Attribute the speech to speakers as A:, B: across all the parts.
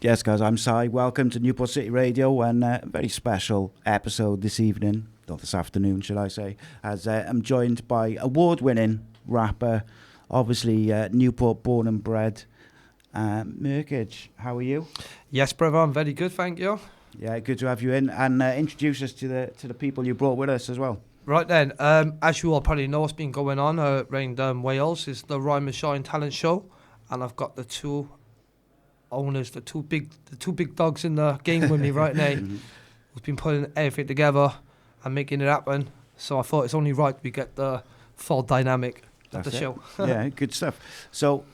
A: Yes, guys, I'm Si. Welcome to Newport City Radio, and a very special episode this evening, or this afternoon, should I say, as I'm joined by award-winning rapper, obviously Newport born and bred, Murkage. How are you?
B: Yes, brother, I'm very good, thank you.
A: Yeah, good to have you in, and introduce us to the people you brought with us as well.
B: Right then, as you all probably know, what's been going on around Wales is the Rhyme and Shine talent show, and I've got the two owners, the two big dogs in the game with me right now. We've been putting everything together and making it happen. So I thought it's only right we get the full dynamic of the show.
A: Yeah, good stuff. So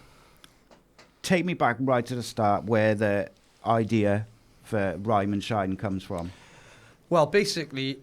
A: take me back right to the start, where the idea for Rhyme and Shine comes from.
B: Well, basically,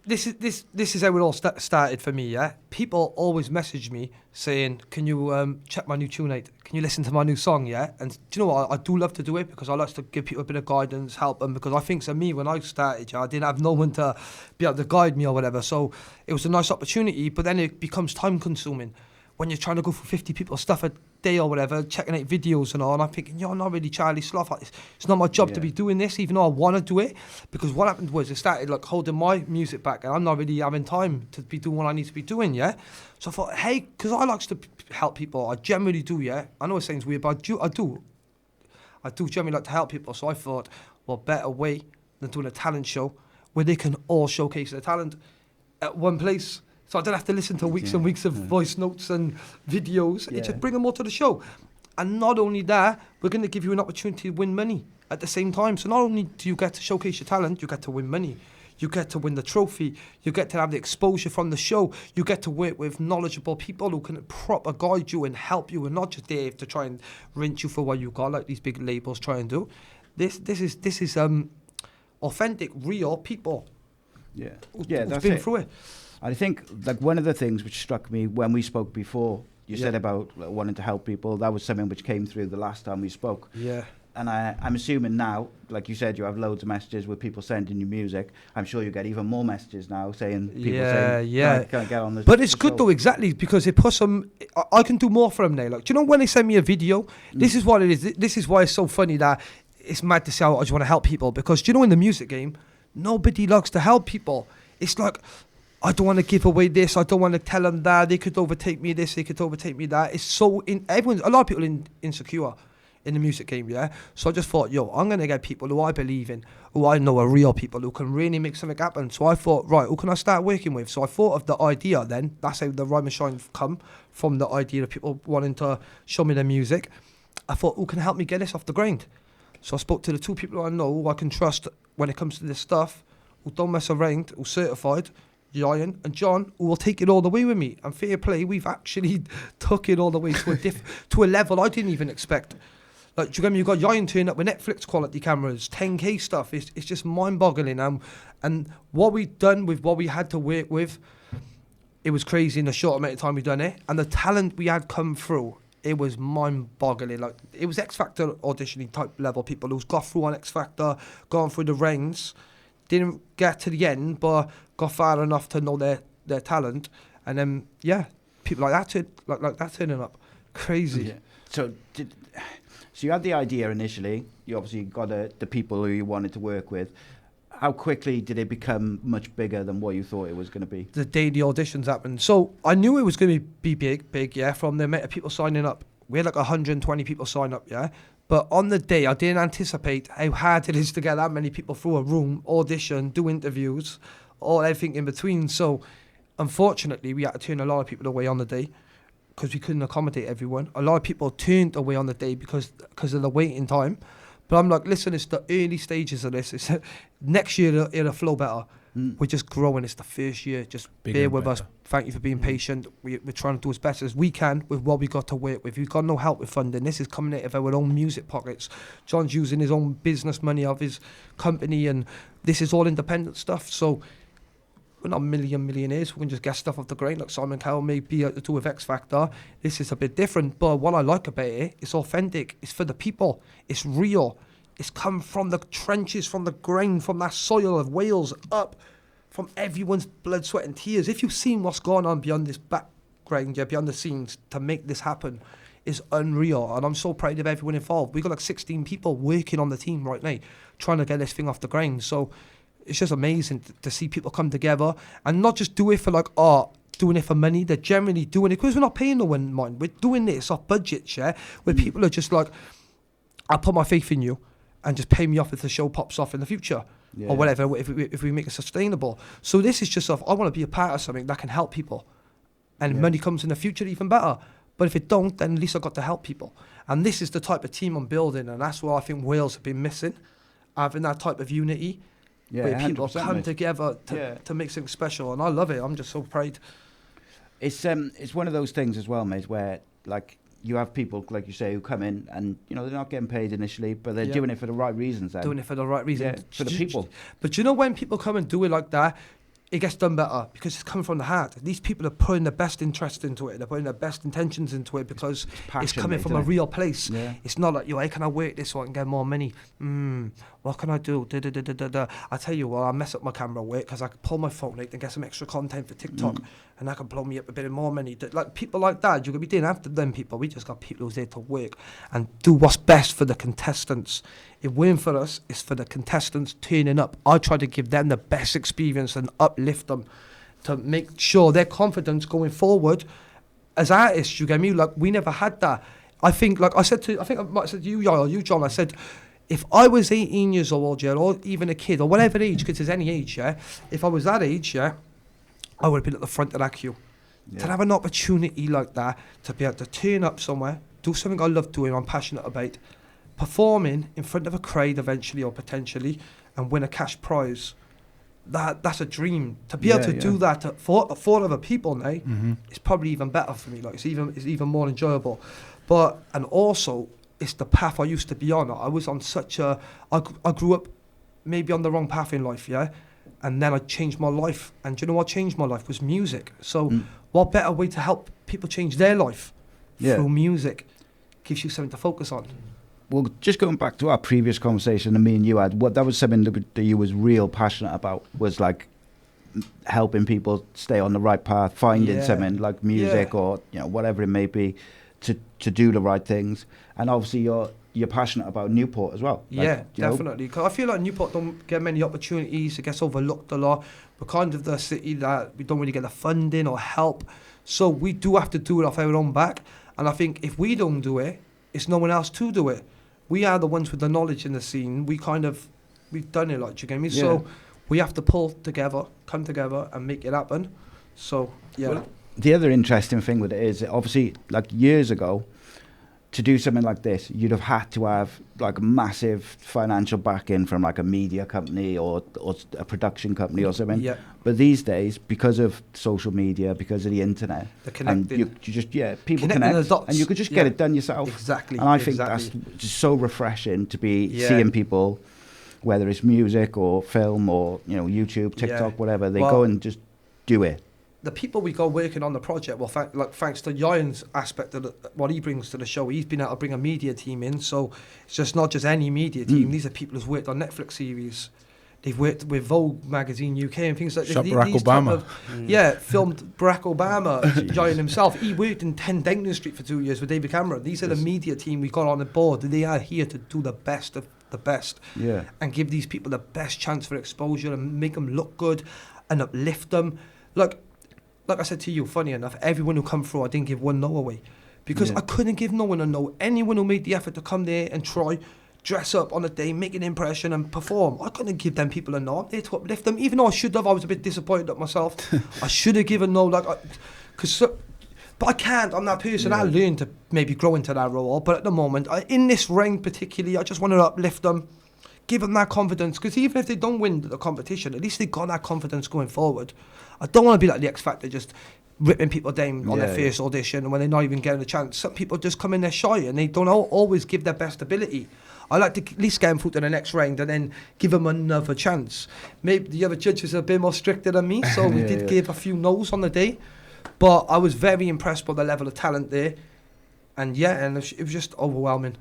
B: this is how it all started for me. Yeah, people always message me saying, "Can you check my new tune out? Can you listen to my new song?" Yeah, and do you know what? I do love to do it because I like to give people a bit of guidance, help them. Because I think for me, when I started, I didn't have no one to be able to guide me or whatever. So it was a nice opportunity, but then it becomes time consuming when you're trying to go for 50 people's stuff a day or whatever, checking out videos and all, and I'm thinking, I'm not really Charlie Sloth. It's not my job to be doing this, even though I want to do it. Because what happened was, it started like holding my music back, and I'm not really having time to be doing what I need to be doing, yeah? So I thought, hey, because I like to help people, I generally do, yeah? I know it sounds weird, but I do generally like to help people. So I thought, well, better way than doing a talent show where they can all showcase their talent at one place. So I don't have to listen to weeks and weeks of voice notes and videos. Yeah. Just bring them all to the show. And not only that, we're going to give you an opportunity to win money at the same time. So not only do you get to showcase your talent, you get to win money. You get to win the trophy. You get to have the exposure from the show. You get to work with knowledgeable people who can proper guide you and help you, and not just there to try and rinse you for what you got, like these big labels try and do. This is authentic, real people.
A: Yeah,
B: who's
A: that's
B: been
A: it.
B: through it.
A: I think like one of the things which struck me when we spoke before, you said about wanting to help people. That was something which came through the last time we spoke.
B: Yeah.
A: And I'm assuming now, like you said, you have loads of messages with people sending you music. I'm sure you get even more messages now saying, can't get on this.
B: But it's good though, exactly, because it puts them, I can do more for them now. Like, do you know when they send me a video, this is what it is. This is why it's so funny that it's mad to say, I just want to help people. Because do you know, in the music game, nobody likes to help people. It's like, I don't want to give away this. I don't want to tell them that. They could overtake me this. They could overtake me that. It's so a lot of people insecure in the music game, yeah. So I just thought, I'm gonna get people who I believe in, who I know are real people, who can really make something happen. So I thought, right, who can I start working with? So I thought of the idea. Then that's how the Rhyme and Shine come from, the idea of people wanting to show me their music. I thought, who can help me get this off the ground? So I spoke to the two people I know who I can trust when it comes to this stuff, who don't mess around, who certified. Ryan and John, who will take it all the way with me. And fair play, we've actually took it all the way to a level I didn't even expect. Like, do you remember, you got Ryan turning up with Netflix quality cameras, 10K stuff. It's just mind-boggling. And what we've done with what we had to work with, it was crazy in the short amount of time we've done it. And the talent we had come through, it was mind-boggling. Like, it was X Factor auditioning type level people who's got through on X Factor, gone through the ranks, didn't get to the end, but got far enough to know their talent, and then people like that turning up, crazy.
A: Yeah. So you had the idea initially. You obviously got the people who you wanted to work with. How quickly did it become much bigger than what you thought it was going to be?
B: The day the auditions happened, so I knew it was going to be big. Yeah, from the amount of people signing up, we had like 120 people sign up. Yeah. But on the day, I didn't anticipate how hard it is to get that many people through a room, audition, do interviews, all everything in between. So, unfortunately, we had to turn a lot of people away on the day because we couldn't accommodate everyone. A lot of people turned away on the day because of the waiting time. But I'm like, listen, it's the early stages of this. It's, next year, it'll flow better. We're just growing. It's the first year. Just bear with us. Thank you for being patient. We're trying to do as best as we can with what we got to work with. We've got no help with funding. This is coming out of our own music pockets. John's using his own business money of his company, and this is all independent stuff. So we're not millionaires. We can just get stuff off the ground like Simon Cowell may be able to do with X Factor. This is a bit different. But what I like about it, it's authentic. It's for the people. It's real. It's come from the trenches, from the ground, from that soil of Wales up, from everyone's blood, sweat and tears. If you've seen what's gone on beyond this background, beyond the scenes, to make this happen, is unreal, and I'm so proud of everyone involved. We got like 16 people working on the team right now, trying to get this thing off the ground. So it's just amazing to see people come together and not just do it for like art, doing it for money. They're generally doing it because we're not paying no one mind. We're doing this off budget, where people are just like, I'll put my faith in you and just pay me off if the show pops off in the future. Or whatever, if we make it sustainable. So this is just I want to be a part of something that can help people, and money comes in the future even better. But if it don't, then at least I got to help people. And this is the type of team I'm building, and that's what I think Wales have been missing, having that type of unity, where people come together to make something special. And I love it. I'm just so proud.
A: It's one of those things as well, mate, where like you have people, like you say, who come in and, you know, they're not getting paid initially, but they're doing it for the right reasons then.
B: Doing it for the right reason.
A: Yeah, for the people.
B: But you know, when people come and do it like that, it gets done better because it's coming from the heart. These people are putting their best interest into it. They're putting their best intentions into it because it's coming from a real place. Yeah. It's not like, how can I work this so I can get more money? What can I do? I tell you what, I mess up my camera work because I can pull my phone out and get some extra content for TikTok and that can blow me up a bit more money. Like people like that, you're going to be doing after them people. We just got people who's there to work and do what's best for the contestants. It weren't for us, it's for the contestants turning up. I try to give them the best experience and uplift them to make sure their confidence going forward as artists, you get me? Like, we never had that. I think, like I might have said to you, or you, John, I said, if I was 18 years old, or even a kid, or whatever age, because there's any age, if I was that age, I would have been at the front of that queue. Yeah. To have an opportunity like that, to be able to turn up somewhere, do something I love doing, I'm passionate about, performing in front of a crowd eventually or potentially, and win a cash prize. That's a dream. To be able to do that for other people now, it's probably even better for me. Like it's even more enjoyable. And also it's the path I used to be on. I was on I grew up maybe on the wrong path in life, and then I changed my life. And do you know what changed my life was music. So what better way to help people change their life through music? Gives you something to focus on.
A: Well, just going back to our previous conversation that me and you had, that was something that you was real passionate about, was like helping people stay on the right path, finding something like music or, you know, whatever it may be, to do the right things. And obviously you're passionate about Newport as well. Like,
B: definitely. Because I feel like Newport don't get many opportunities. It gets overlooked a lot. We're kind of the city that we don't really get the funding or help. So we do have to do it off our own back. And I think if we don't do it, it's no one else to do it. We are the ones with the knowledge in the scene. We've done it, like, you get me? Yeah. So we have to pull together, come together and make it happen. So, Well,
A: the other interesting thing with it is, obviously, like years ago, to do something like this, you'd have had to have like a massive financial backing from like a media company or a production company or something. Yeah. But these days, because of social media, because of the internet, and you just people connect, and you could just get it done yourself.
B: Exactly.
A: And I think that's just so refreshing to be seeing people, whether it's music or film or, you know, YouTube, TikTok, whatever, they go and just do it.
B: The people we got working on the project, well, thanks to Ryan's aspect of what he brings to the show, he's been able to bring a media team in. So it's just not just any media team. These are people who've worked on Netflix series. They've worked with Vogue magazine UK and things like that.
C: Barack Obama.
B: Filmed Barack Obama, Ryan himself. He worked in 10 Downing Street for 2 years with David Cameron. These are the media team we got on the board. They are here to do the best of the best and give these people the best chance for exposure and make them look good and uplift them. Like I said to you, funny enough, everyone who come through, I didn't give one no away. Because I couldn't give no one a no. Anyone who made the effort to come there and try, dress up on a day, make an impression and perform, I couldn't give them people a no. I'm there to uplift them. Even though I should have, I was a bit disappointed at myself. I should have given no, but I can't. I'm that person. I learned to maybe grow into that role. But at the moment, in this ring particularly, I just want to uplift them, give them that confidence. Because even if they don't win the competition, at least they got that confidence going forward. I don't want to be like the X Factor, just ripping people down on their first audition and when they're not even getting a chance. Some people just come in there shy and they don't always give their best ability. I like to at least get them through to the next round and then give them another chance. Maybe the other judges are a bit more stricter than me, so we did give a few no's on the day. But I was very impressed by the level of talent there. And it was just overwhelming.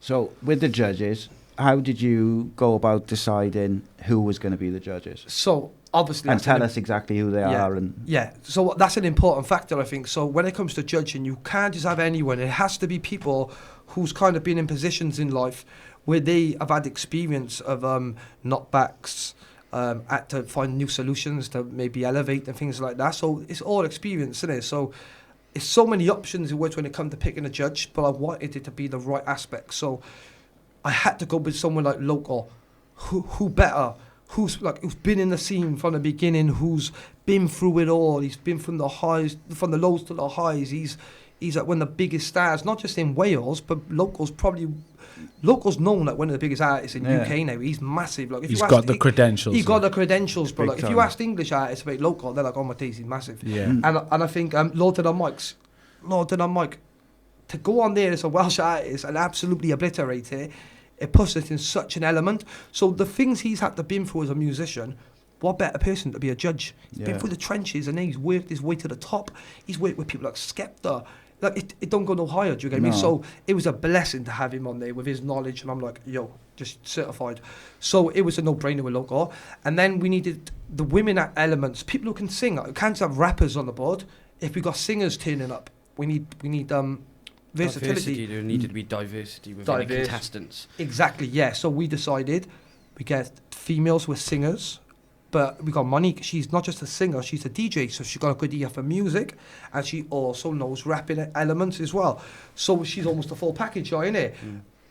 A: So with the judges, how did you go about deciding who was going to be the judges?
B: So obviously,
A: And tell us exactly who they are.
B: So that's an important factor, I think. So when it comes to judging, you can't just have anyone. It has to be people who's kind of been in positions in life where they have had experience of knockbacks, had to find new solutions to maybe elevate and things like that. So it's all experience, isn't it? So it's so many options in which when it comes to picking a judge, but I wanted it to be the right aspect. So I had to go with someone like local, who better, who's been in the scene from the beginning, who's been through it all. He's been from the highs, from the lows to the highs. He's like one of the biggest stars, not just in Wales, but locals known like one of the biggest artists in UK now. He's massive. Like if
C: he's got the credentials.
B: He's got the credentials, but like, if you
A: time.
B: asked English artists about local, they're like, oh my days, he's massive.
C: Yeah.
B: And I think Lord of the Mike, to go on there as a Welsh artist and absolutely obliterate it, it puts it in such an element. So the things he's had to been through as a musician, what better person to be a judge? He's been through the trenches and then he's worked his way to the top. He's worked with people like Skepta. Like it don't go no higher, do you get me? So it was a blessing to have him on there with his knowledge, and I'm like, yo, just certified. So it was a no-brainer with local. And then we needed the women elements, people who can sing. We can't have rappers on the board. If we got singers turning up, we need versatility.
D: There needed to be diversity within the contestants.
B: Exactly, yeah. So we decided we get females with singers, but we got Monique. She's not just a singer, she's a DJ, so she's got a good ear for music, and she also knows rapping elements as well. So she's almost a full package, isn't it?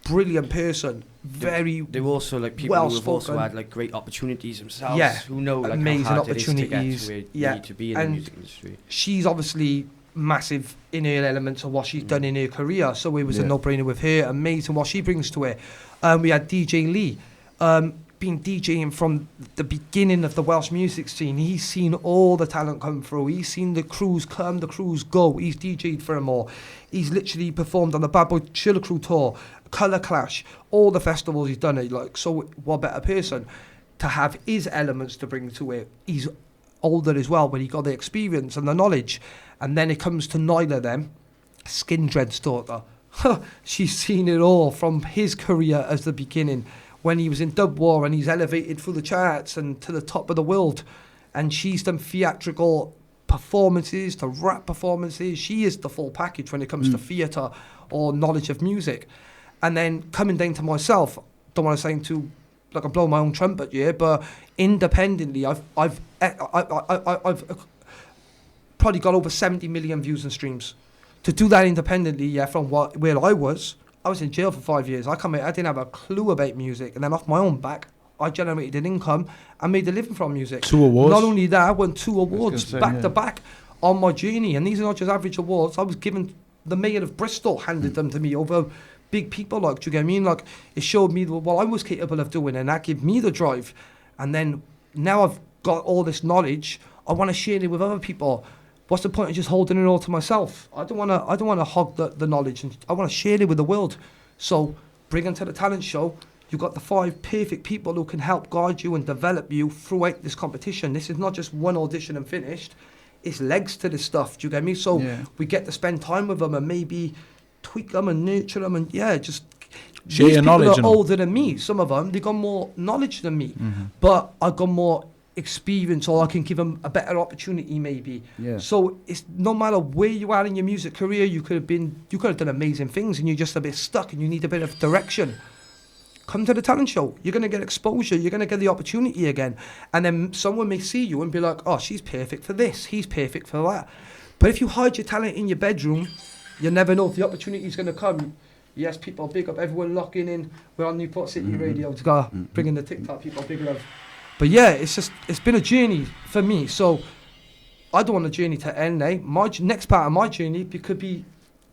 B: Brilliant person,
D: They were also like people who have also had like great opportunities themselves.
B: Yeah,
D: who know like
B: amazing
D: how hard it is to get
B: opportunities.
D: to where you need to be in the music industry.
B: She's obviously massive in her elements of what she's done in her career, so it was a no-brainer with her. Amazing what she brings to it. We had DJ Lee, been DJing from the beginning of the Welsh music scene. He's seen all the talent come through. He's seen the crews come, the crews go. He's DJ'd for them all. He's literally performed on the Bad Boy Chiller Crew tour, Colour Clash, all the festivals he's done it. Like, so what better person to have his elements to bring to it? He's older as well, but he got the experience and the knowledge. And then it comes to Nyla then, Skindred's daughter. She's seen it all from his career as the beginning, when he was in Dub War and he's elevated through the charts and to the top of the world. And she's done theatrical performances to rap performances. She is the full package when it comes to theatre or knowledge of music. And then coming down to myself, don't want to sound too like I'm blowing my own trumpet here, but independently, I've probably got over 70 million views and streams. To do that independently, from where I was in jail for 5 years. I didn't have a clue about music, and then off my own back, I generated an income and made a living from music.
C: 2 awards.
B: Not only that, I won 2 awards back to back on my journey, and these are not just average awards. I was given, the mayor of Bristol handed them to me over big people, like, do you get what I mean? Like, it showed me what I was capable of doing, and that gave me the drive. And then now I've got all this knowledge, I want to share it with other people. What's the point of just holding it all to myself? I don't want to hog the knowledge, and I want to share it with the world. So bring them to the talent show. You've got the 5 perfect people who can help guide you and develop you throughout this competition. This is not just one audition and finished. It's legs to this stuff. Do you get me? So we get to spend time with them and maybe tweak them and nurture them, and just
C: share your knowledge.
B: These people are older than me. Some of them, they got more knowledge than me, but I got more experience, or I can give them a better opportunity maybe. So it's no matter where you are in your music career, you could have done amazing things, and you're just a bit stuck and you need a bit of direction. Come to the talent show. You're going to get exposure. You're going to get the opportunity again. And then someone may see you and be like, oh, she's perfect for this. He's perfect for that. But if you hide your talent in your bedroom, you never know if the opportunity is going to come. Yes, people, big up everyone locking in. We're on Newport City Radio to go bringing the TikTok people, big love. But yeah, it's been a journey for me. So I don't want the journey to end, My next part of my journey could be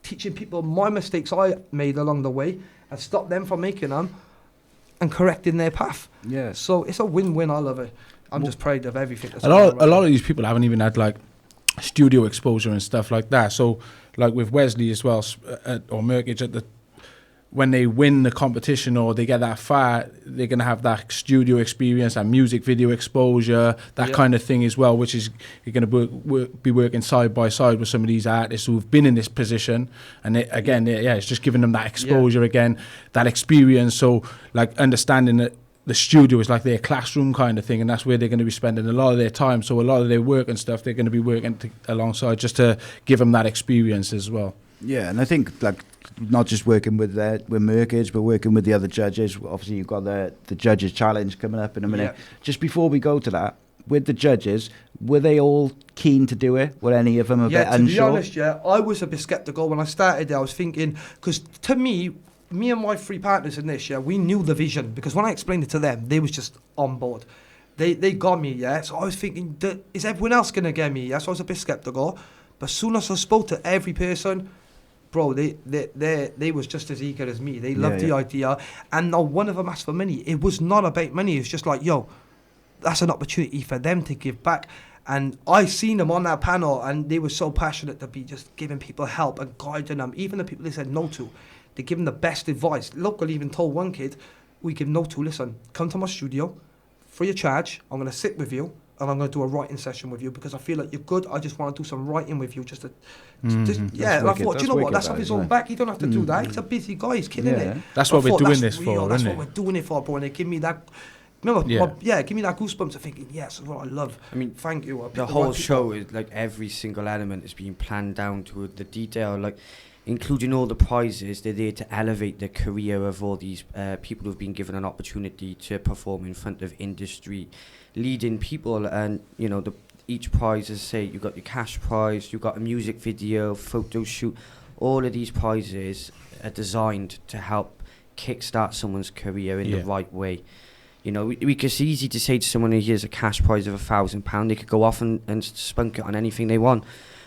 B: teaching people my mistakes I made along the way and stop them from making them and correcting their path. Yeah. So it's a win-win. I love it. I'm just proud of everything.
C: A lot of these people haven't even had like studio exposure and stuff like that. So like with Wesley as well, or Murkage when they win the competition or they get that far, they're going to have that studio experience, that music video exposure, that kind of thing as well, which is you're going to be working side by side with some of these artists who've been in this position. And it's just giving them that exposure again, that experience. So like understanding that the studio is like their classroom kind of thing, and that's where they're going to be spending a lot of their time. So a lot of their work and stuff, they're going to be working alongside just to give them that experience as well.
A: Yeah, and I think like not just working with Murkage, but working with the other judges. Obviously, you've got the judges challenge coming up in a minute. Yeah. Just before we go to that, with the judges, were they all keen to do it? Were any of them a bit unsure?
B: To be honest, I was a bit sceptical when I started. I was thinking, because to me and my 3 partners in this, we knew the vision, because when I explained it to them, they was just on board. They got me, so I was thinking, is everyone else going to get me? So I was a bit sceptical. But as soon as I spoke to every person, bro, they was just as eager as me. They loved the idea, and not one of them asked for money. It was not about money. It was just like, that's an opportunity for them to give back. And I seen them on that panel, and they were so passionate to be just giving people help and guiding them. Even the people they said no to, they give them the best advice. Local even told one kid, we give no to, listen, come to my studio, free of charge. I'm going to sit with you, and I'm going to do a writing session with you because I feel like you're good. I just want to do some writing with you. And I thought, do you know what? That's off his own back. He don't have to do that. He's a busy guy. He's killing it.
C: That's what we're doing this for,
B: That's
C: isn't
B: what
C: it?
B: we're doing it for, bro. And they give me that. Remember, give me that goosebumps of thinking, yes, that's what I love.
D: I mean,
B: thank you.
D: The whole show is like every single element is being planned down to the detail, like including all the prizes. They're there to elevate the career of all these people who've been given an opportunity to perform in front of industry leading people. And each prize, as I say, you've got your cash prize, you've got a music video, photo shoot. All of these prizes are designed to help kickstart someone's career in the right way. It's easy to say to someone, here's a cash prize of £1,000. They could go off and spunk it on anything they want.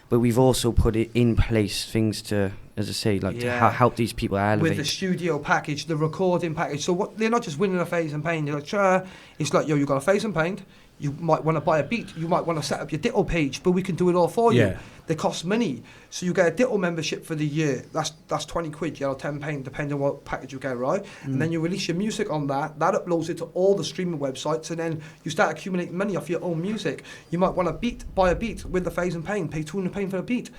D: But we've also put it in place, things to, as I say, to help these people elevate.
B: With the studio package, the recording package. So they're not just winning a Phase and Paint. They're like, it's like, you've got a Phase and Paint. You might want to buy a beat. You might want to set up your Ditto page, but we can do it all for you. They cost money. So you get a Ditto membership for the year. That's £20, or £10, depending on what package you get, right? And then you release your music on that. That uploads it to all the streaming websites, and then you start accumulating money off your own music. You might want to buy a beat with the Phase and Paint, pay £200 for a beat.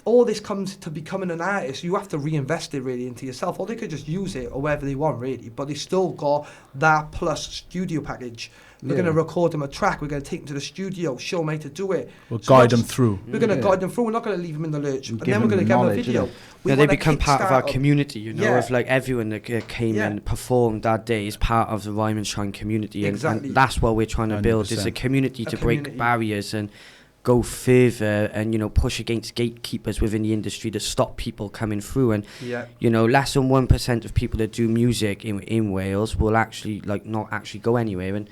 B: All this comes to becoming an artist. You have to reinvest it really into yourself, or they could just use it or wherever they want really, but they still got that plus studio package. We're going to record them a track, we're going to take them to the studio, show them how to do it.
C: We'll guide them through.
B: We're going to guide them through, we're not going to leave them in the lurch. And then we're going to give them a video.
D: They become part of our community, of like everyone that came and performed that day is part of the Rhyme and Shine community. And that's what we're trying to build, is a community to break barriers and go further and push against gatekeepers within the industry to stop people coming through. And less than 1% of people that do music in Wales will actually not actually go anywhere, and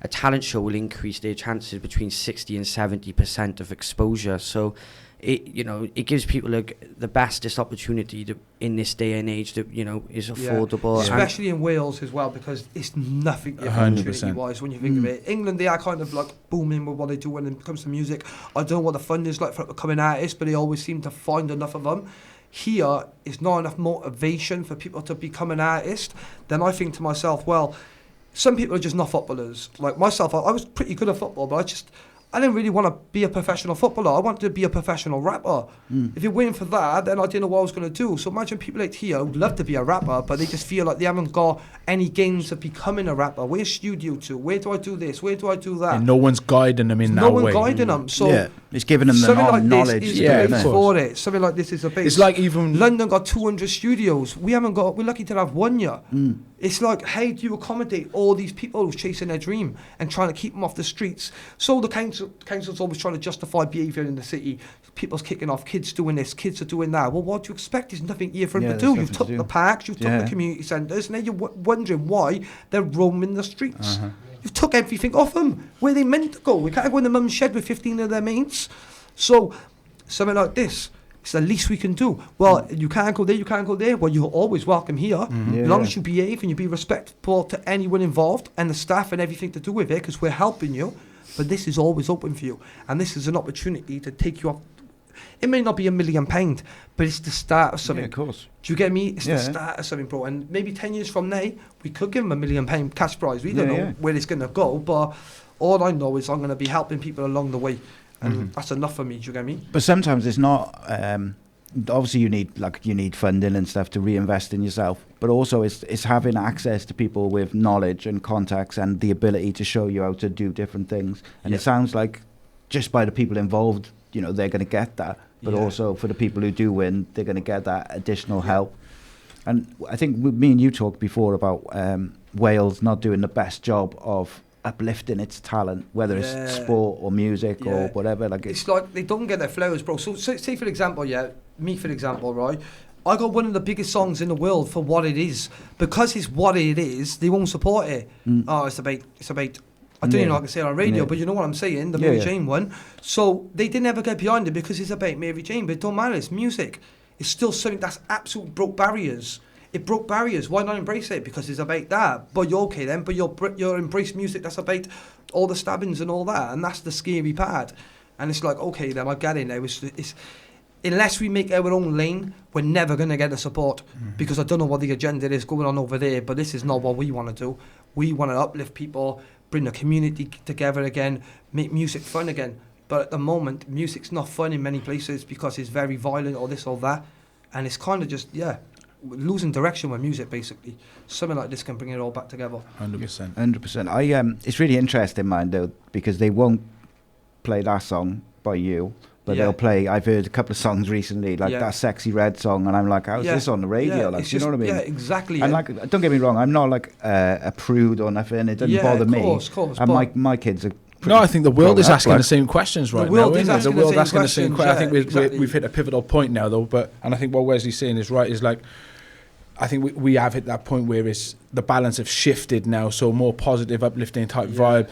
D: a talent show will increase their chances between 60 and 70% of exposure. So it gives people the bestest opportunity in this day and age that is affordable,
B: especially in Wales as well, because it's nothing opportunity wise when you think of it. England, they are kind of booming with what they do when it comes to music. I don't know what the fund is like for becoming artists, but they always seem to find enough of them. Here is not enough motivation for people to become an artist. Then I think to myself, well, some people are just not footballers. Like myself, I was pretty good at football, but I didn't really want to be a professional footballer. I wanted to be a professional rapper. If you're waiting for that, then I didn't know what I was going to do. So imagine people like here who would love to be a rapper, but they just feel like they haven't got any gains of becoming a rapper. Where's studio to? Where do I do this? Where do I do that?
C: And no one's guiding them in that way.
B: No one guiding them. So
A: it's giving them the knowledge.
B: Is the base for it. Something like this is a base.
C: It's like even
B: London got 200 studios. We're lucky to have one year. It's like, how do you accommodate all these people who's chasing their dream and trying to keep them off the streets? So the council's always trying to justify behaviour in the city. People's kicking off, kids doing this, kids are doing that. Well, what do you expect? There's nothing here for them to do. You've took the parks, you've took the community centres, and then you're wondering why they're roaming the streets. You've took everything off them. Where are they meant to go? We can't go in the mum's shed with 15 of their mates. So, something like this. It's the least we can do. Well, you can't go there, you can't go there. Well, you're always welcome here. As long as you behave and you be respectful to anyone involved and the staff and everything to do with it, because we're helping you. But this is always open for you. And this is an opportunity to take you off it may not be £1 million, but it's the start of something.
A: Yeah, of course.
B: Do you get me? It's
A: Yeah.
B: the start of something, bro. And maybe 10 years from now, we could give him £1 million cash prize. We don't know where it's going to go, but all I know is I'm going to be helping people along the way. And that's enough for me, do you get me?
A: But sometimes it's not. Obviously, you need funding and stuff to reinvest in yourself. But also, it's having access to people with knowledge and contacts and the ability to show you how to do different things. And it sounds like just by the people involved, they're going to get that. But also for the people who do win, they're going to get that additional help. And I think me and you talked before about Wales not doing the best job of uplifting its talent, whether it's sport or music or whatever. Like
B: it's like they don't get their flowers, bro. So say for example, me for example, right? I got one of the biggest songs in the world for what it is. Because it's what it is, they won't support it. Oh, it's about I don't even know how I can say it on radio, but you know what I'm saying, the Mary Jane one. So they didn't ever get behind it because it's about Mary Jane, but it don't matter, it's music. It's still something that's absolute broke barriers. It broke barriers. Why not embrace it? Because it's about that. But you're okay then. But you're embrace music that's about all the stabbings and all that, and that's the scary part. And it's like, okay, then I get it now. It's unless we make our own lane, we're never gonna get the support because I don't know what the agenda is going on over there. But this is not what we want to do. We want to uplift people, bring the community together again, make music fun again. But at the moment, music's not fun in many places because it's very violent or this or that, and it's kind of just losing direction with music, basically. Something like this can bring it all back together.
C: 100%.
A: 100%. It's really interesting, man, though, because they won't play that song by you, but they'll play. I've heard a couple of songs recently, like that Sexy Red song, and I'm like, how's this on the radio? Like, you know what I mean?
B: Yeah, exactly.
A: And like, don't get me wrong, I'm not like a prude or nothing. It doesn't bother me.
B: Of course.
A: And my kids are.
C: No, I think the world is asking the same questions right now.
B: The world is asking the same questions.
C: I think we've hit a pivotal point now, though. And I think what Wesley's saying is right. Is like, I think we have hit that point where the balance have shifted now. So more positive, uplifting type vibe.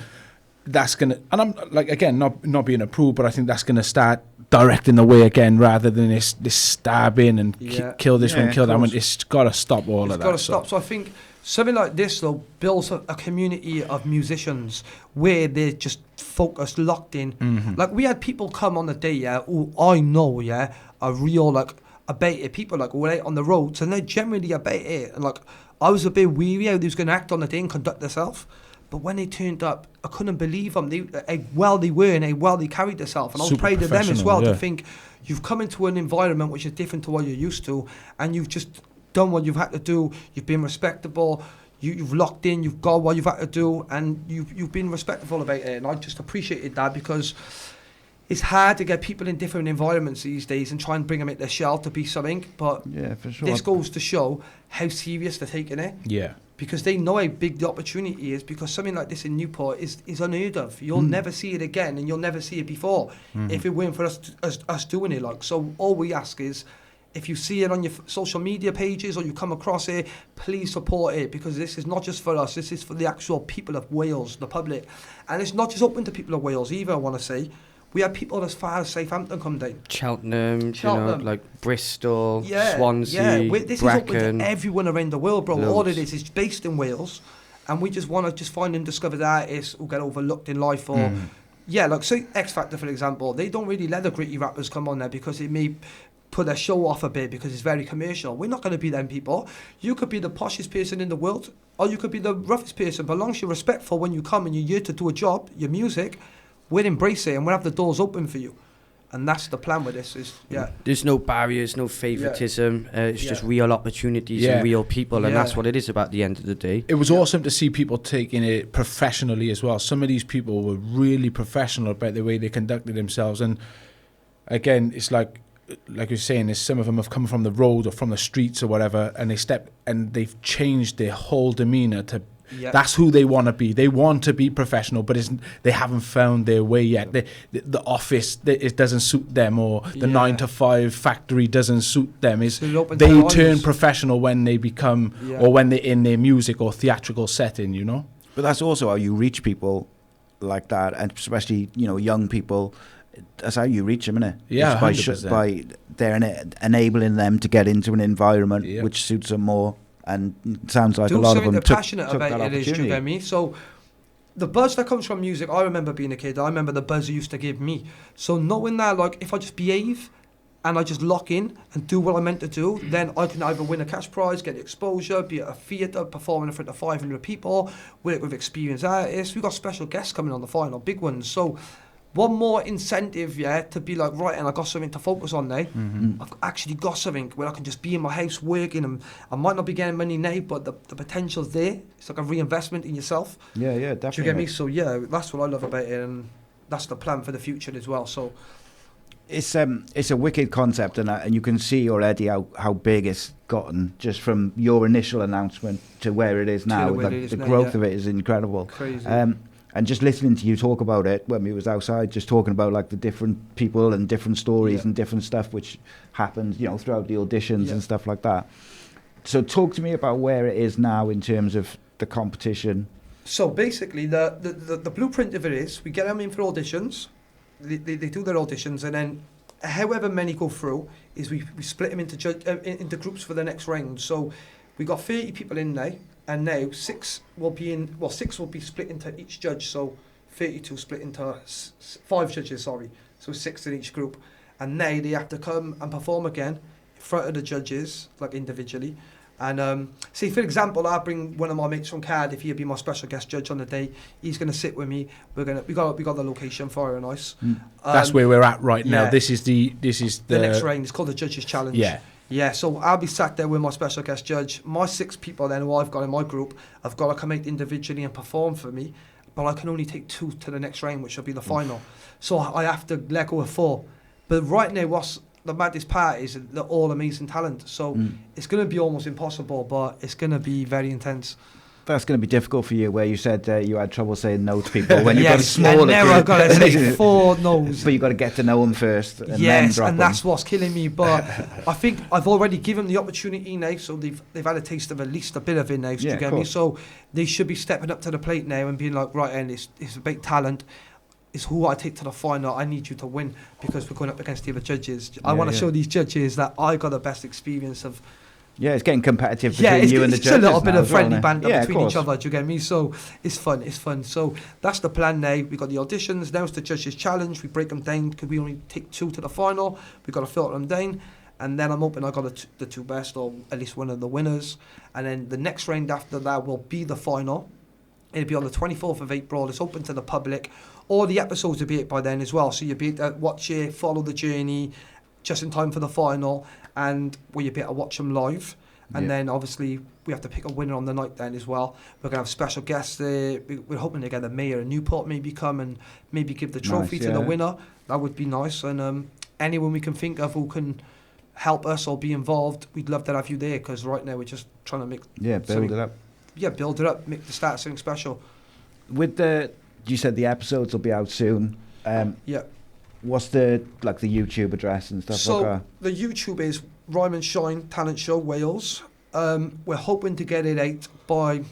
C: That's gonna, and I'm like, again, not being a prude, but I think that's gonna start directing the way again, rather than this stabbing and kill this one, kill that one. It's got to stop all of that.
B: It's got to stop. So I think something like this, though, builds a community of musicians where they're just focused, locked in. Like, we had people come on the day, who I know, are real, like, about it. People, like, were out on the roads, and they're generally about it. And, like, I was a bit weary how they was going to act on the day and conduct themselves. But when they turned up, I couldn't believe them. How well they were and how well they carried themselves. And I was proud of them as well to think you've come into an environment which is different to what you're used to, and you've just done what you've had to do. You've been respectable. You've locked in. You've got what you've had to do, and you've been respectful about it. And I just appreciated that, because it's hard to get people in different environments these days and try and bring them into their shell to be something. But
A: for sure.
B: This goes to show how serious they're taking it.
C: Yeah.
B: Because they know how big the opportunity is, because something like this in Newport is unheard of. You'll never see it again, and you'll never see it before if it weren't for us doing it. Like, so all we ask is, if you see it on your social media pages or you come across it, please support it, because this is not just for us, this is for the actual people of Wales, the public. And it's not just open to people of Wales either, I want to say. We had people as far as Southampton come down.
D: Cheltenham. You know, like Bristol, Swansea,
B: this
D: Brecon.
B: is open to everyone around the world, bro.
D: Loads.
B: All it is based in Wales, and we just want to find and discover the artists who get overlooked in life. Or like, say X Factor, for example, they don't really let the gritty rappers come on there because it may put their show off a bit because it's very commercial. We're not going to be them people. You could be the poshest person in the world, or you could be the roughest person, but as long as you're respectful when you come and you're here to do a job, your music, we'll embrace it and we'll have the doors open for you. And that's the plan with this. There's
D: no barriers, no favoritism. It's just real opportunities and real people, and that's what it is about at the end of the day.
C: It was awesome to see people taking it professionally as well. Some of these people were really professional about the way they conducted themselves. And again, it's like you're saying, is some of them have come from the road or from the streets or whatever, and they've changed their whole demeanor to. That's who they want to be. They want to be professional, but they haven't found their way yet. The office, it doesn't suit them, or the 9 to 5 factory doesn't suit them. They turn professional when they become, or when they're in their music or theatrical setting, you know?
A: But that's also how you reach people like that, and especially, young people. That's how you reach them, isn't it?
C: Yeah,
A: by enabling them to get into an environment which suits them more. And it sounds like a lot of them
B: took passionate about it, is, you get me? So the buzz that comes from music, I remember being a kid, I remember the buzz it used to give me. So knowing that, like, if I just behave and I just lock in and do what I meant to do, then I can either win a cash prize, get exposure, be at a theatre, performing in front of 500 people, work with experienced artists. We've got special guests coming on the final, big ones. So one more incentive, to be like, right, and I got something to focus on now. I've actually got something where I can just be in my house working, and I might not be getting money now, but the potential's there. It's like a reinvestment in yourself.
A: Yeah, definitely.
B: Do you get me? So yeah, that's what I love about it, and that's the plan for the future as well. So
A: it's a wicked concept, and you can see already how big it's gotten just from your initial announcement to where it is now. The growth of it is incredible.
B: Crazy.
A: And just listening to you talk about it when we was outside, just talking about like the different people and different stories and different stuff which happened, throughout the auditions and stuff like that. So talk to me about where it is now in terms of the competition.
B: So basically, the blueprint of it is we get them in for auditions. They do their auditions, and then however many go through is we split them into groups for the next round. So we got 30 people in now. And now 6 will be split into each judge, so 32 split into 5 judges, so 6 in each group. And now they have to come and perform again in front of the judges, like individually. And say, for example, I bring one of my mates from Cardiff, he'll be my special guest judge on the day. He's going to sit with me. We got the location, Fire and Ice.
C: That's where we're at right now. This is the
B: next round. It's called the Judges Challenge. Yeah, so I'll be sat there with my special guest judge. My 6 people then who I've got in my group have got to come out individually and perform for me, but I can only take 2 to the next round, which will be the final. So I have to let go of 4. But right now, what's the maddest part is they're all amazing talent. So it's going to be almost impossible, but it's going to be very intense.
A: That's going to be difficult for you, where you said you had trouble saying no to people when you've got a smaller
B: group. I've got to say 4 no's.
A: But you've got to get to know them first. And then drop
B: and that's what's killing me. But I think I've already given them the opportunity now, so they've had a taste of at least a bit of it now. Do you get me? So they should be stepping up to the plate now and being like, right, and it's a big talent. It's who I take to the final. I need you to win because we're going up against the other judges. I want to show these judges that I got the best experience of.
A: Yeah, it's getting competitive between you and the judges.
B: It's a little bit of friendly banter
A: between
B: between each other, do you get me? So it's fun. So that's the plan now. We've got the auditions, now it's the Judges Challenge. We break them down because we only take 2 to the final. We've got to filter them down. And then I'm hoping I got the 2 best, or at least one of the winners. And then the next round after that will be the final. It'll be on the 24th of April. It's open to the public. All the episodes will be out by then as well. So you'll be able to watch it, follow the journey, just in time for the final, and you'll be able to watch them live. And then obviously we have to pick a winner on the night then as well. We're going to have special guests there. We're hoping to get the mayor of Newport maybe come and maybe give the trophy to the winner. That would be nice. And anyone we can think of who can help us or be involved, we'd love to have you there, because right now we're just trying to make...
A: build it up.
B: Yeah, build it up, make the start something special.
A: With you said the episodes will be out soon. What's the YouTube address and stuff like that?
B: So the YouTube is Rhyme and Shine Talent Show Wales. We're hoping to get it out by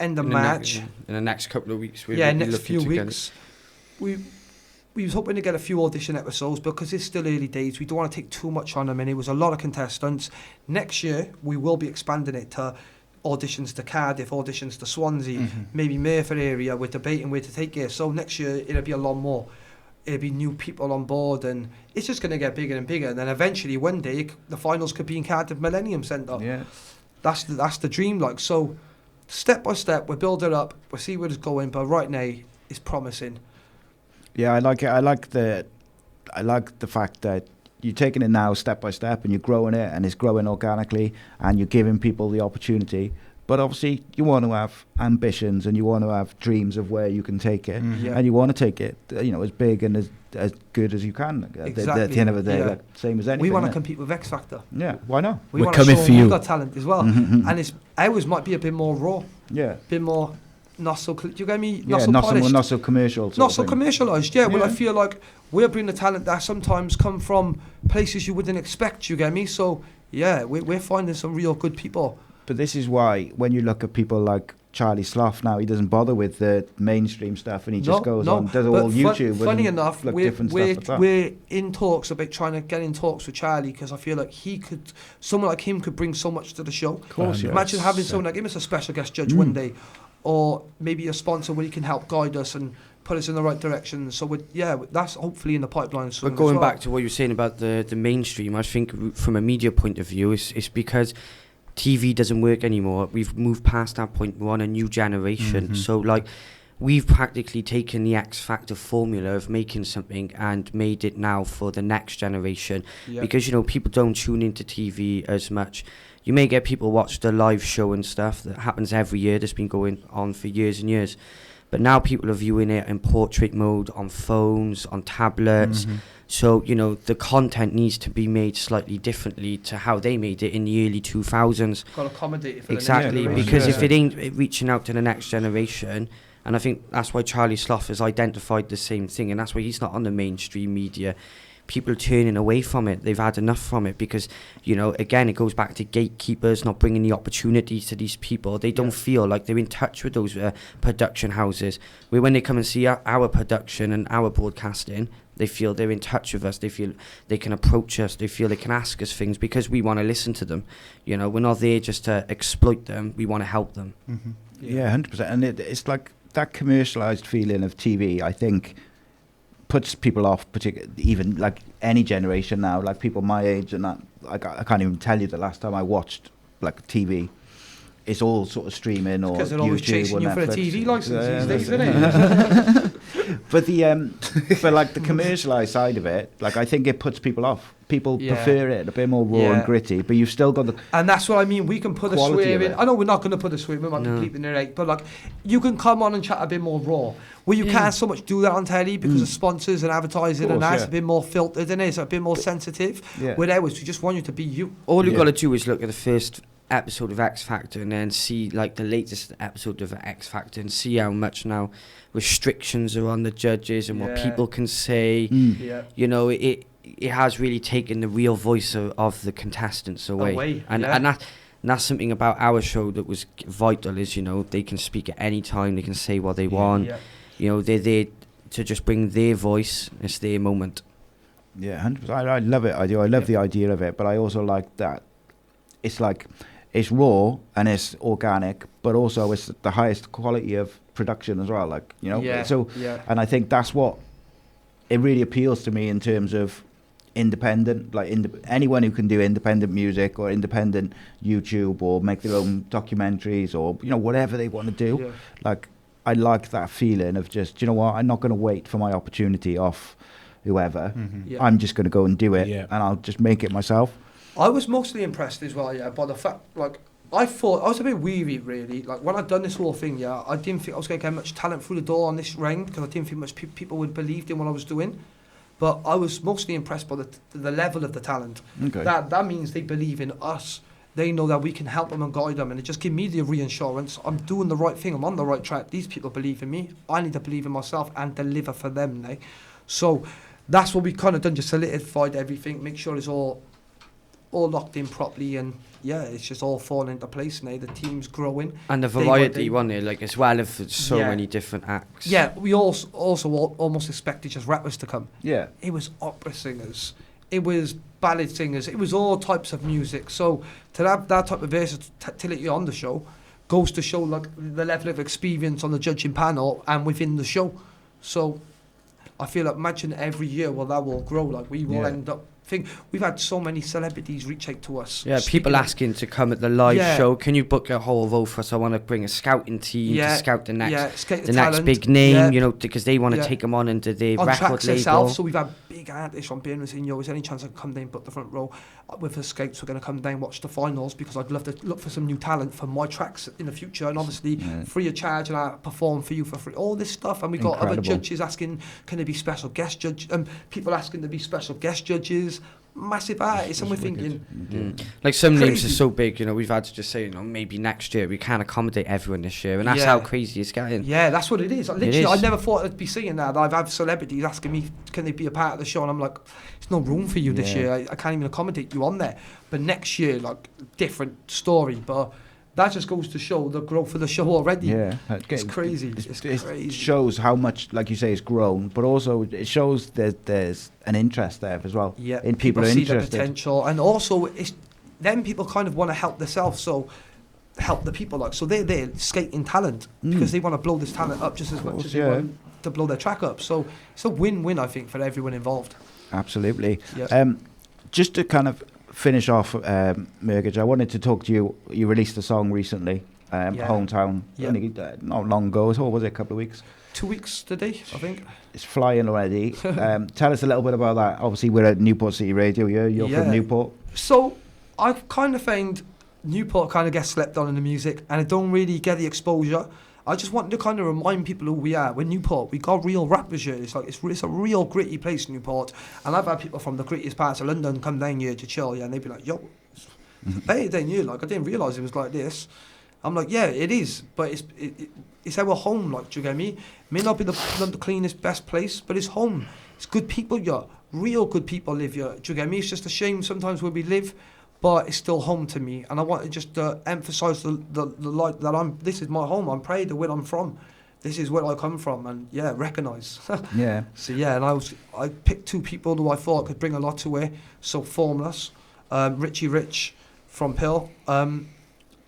B: end of March.
D: In the next couple of weeks.
B: Next few weeks. We was hoping to get a few audition episodes because it's still early days. We don't want to take too much on them, and it was a lot of contestants. Next year we will be expanding it to auditions to Cardiff, auditions to Swansea, maybe Mayfair area. We're debating where to take it. So next year it'll be a lot more. It'll be new people on board, and it's just going to get bigger and bigger. And then eventually, one day, the finals could be in Cardiff Millennium Centre.
A: Yeah,
B: that's the dream. So, step by step, we build it up. We'll see where it's going. But right now, it's promising.
A: Yeah, I like it. I like the fact that you're taking it now step by step, and you're growing it, and it's growing organically, and you're giving people the opportunity. But obviously, you want to have ambitions, and you want to have dreams of where you can take it, and you want to take it, as big and as good as you can.
B: Exactly.
A: At the end of the day, same as anything.
B: We want to compete with X Factor.
A: Yeah, why not?
C: We're coming for you.
B: We've got talent as well, and ours might be a bit more raw.
A: Yeah,
B: a bit more not so. Do you get me?
A: Not so commercial.
B: Not so commercialised. Yeah. Well, I feel like we're bringing the talent that sometimes come from places you wouldn't expect. You get me? So yeah, we're finding some real good people.
A: But this is why, when you look at people like Charlie Slough now, he doesn't bother with the mainstream stuff, and he just goes on, does all YouTube.
B: Funny enough, we're in talks about trying to get in talks with Charlie, because I feel like someone like him could bring so much to the show.
A: Of course,
B: Imagine having someone like him as a special guest judge one day. or maybe a sponsor where he can help guide us and put us in the right direction. So that's hopefully in the pipeline soon.
D: But going back to what you were saying about the mainstream, I think from a media point of view, it's because TV doesn't work anymore. We've moved past that point. We're on a new generation. So like, we've practically taken the X Factor formula of making something and made it now for the next generation. Because, you know, people don't tune into TV as much. You may get people watch the live show and stuff that happens every year. That's been going on for years and years. But now people are viewing it in portrait mode, on phones, on tablets. So, you know, the content needs to be made slightly differently to how they made it in the early 2000s.
B: Got to accommodate it for
D: exactly,
B: the next
D: because
B: generation.
D: if it ain't reaching out to the next generation, and I think that's why Charlie Sloth has identified the same thing, and that's why he's not on the mainstream media. People are turning away from it. They've had enough from it because, you know, again, it goes back to gatekeepers not bringing the opportunities to these people. They don't feel like they're in touch with those production houses. Where when they come and see our production and our broadcasting, they feel they're in touch with us. They feel they can approach us. They feel they can ask us things because we want to listen to them. You know, we're not there just to exploit them. We want to help them.
A: Yeah, 100%. And it's like that commercialised feeling of TV, I think, puts people off, even like any generation now, like people my age and that. I can't even tell you the last time I watched like TV. It's all sort of streaming or
B: because they're
A: YouTube
B: always chasing
A: or
B: you
A: Netflix.
B: for a TV license these days,
A: that's
B: isn't it?
A: But but like the commercialised side of it, like I think it puts people off. People prefer it a bit more raw and gritty, but you've still got the
B: and that's what I mean. We can put a swear in. I know we're not going to put a swear in. We're not completely right, but like you can come on and chat a bit more raw. Well, you can't so much do that on telly because of sponsors and advertising, and that's a bit more filtered, and it's a bit more sensitive. Where we just want you to be you.
D: All you've got to do is look at the first episode of X Factor and then see like the latest episode of X Factor and see how much now restrictions are on the judges and what people can say. You know, it has really taken the real voice of the contestants away. And that's something about our show that was vital, is, you know, they can speak at any time, they can say what they want. You know, they're there to just bring their voice. It's their moment.
A: Yeah, 100%. I love it. I do. I love the idea of it, but I also like that it's like it's raw and it's organic, but also it's the highest quality of production as well. Like, you know, and I think that's what it really appeals to me in terms of independent, like anyone who can do independent music or independent YouTube or make their own documentaries or, you know, whatever they want to do. Like, I like that feeling of just, you know what, I'm not going to wait for my opportunity off whoever. I'm just going to go and do it, and I'll just make it myself.
B: I was mostly impressed as well, by the fact, like, I thought, I was a bit weary, really. Like, when I'd done this whole thing, I didn't think I was going to get much talent through the door on this round because I didn't think much people would believe in what I was doing. But I was mostly impressed by the level of the talent.
A: Okay.
B: That means they believe in us. They know that we can help them and guide them, and it just gives me the reassurance. I'm doing the right thing. I'm on the right track. These people believe in me. I need to believe in myself and deliver for them now. So that's what we kind of done, just solidified everything, make sure it's all locked in properly, and it's just all falling into place now. The team's growing,
D: and the variety one there, like, as well, of so many different acts.
B: We also almost expected just rappers to come. It was opera singers, it was ballad singers, it was all types of music. So to have that type of versatility on the show goes to show like the level of experience on the judging panel and within the show. So I feel like, imagine every year, that will grow. Like, we will end up. We've had so many celebrities reach out to us.
D: People asking to come at the live show. Can you book a whole role for us? I want to bring a scouting team to scout the next big name, you know, because they want to take them on into their record label.
B: So we've had big artists from Birmingham saying, is there any chance I can come down and book the front row? With the Scouts, we're going to come down and watch the finals because I'd love to look for some new talent for my tracks in the future, and obviously free of charge, and I perform for you for free. All this stuff, and we got other judges asking, can there be special guest judges? People asking to be special guest judges. Massive artists, and we're thinking
D: like some names are so big, you know, we've had to just say, you know, maybe next year we can't accommodate everyone this year, and that's how crazy it's getting.
B: That's what it is. Like, literally, I never thought I'd be seeing that. I've had celebrities asking me, can they be a part of the show, and I'm like, there's no room for you this year. I can't even accommodate you on there. But next year, like, different story. But that just goes to show the growth of the show already. It's crazy. It's crazy.
A: It shows how much, like you say, it's grown, but also it shows that there's an interest there as well. In people are
B: see
A: interested.
B: The potential, and also then people kind of want to help themselves. So help the people. Like, so they're there skating talent because they want to blow this talent up just as much as they want to blow their track up. So it's a win-win, I think, for everyone involved.
A: Absolutely.
B: Yeah.
A: Just to kind of finish off, Murkage, I wanted to talk to you. You released a song recently, Hometown, only not long ago. What was it, a couple of weeks?
B: 2 weeks today, I think.
A: It's flying already. Tell us a little bit about that. Obviously, we're at Newport City Radio. You're from Newport.
B: So I've kind of found Newport kind of gets slept on in the music, and I don't really get the exposure. I just wanted to kind of remind people who we are. We're Newport. We got real rappers here. It's like it's a real gritty place, Newport. And I've had people from the grittiest parts of London come down here to chill, and they'd be like, "Yo, it's better than you." Like, I didn't realise it was like this. I'm like, yeah, it is, but it's our home. Like, do you get me? It may not be the cleanest, best place, but it's home. It's good people here. Real good people live here. Do you get me? It's just a shame sometimes where we live, but it's still home to me. And I want to just emphasise the light that this is my home. I'm proud of where I'm from. This is where I come from, and recognise.
A: Yeah.
B: So and I picked two people who I thought could bring a lot to it. So Formless, Richie Rich from Pill, and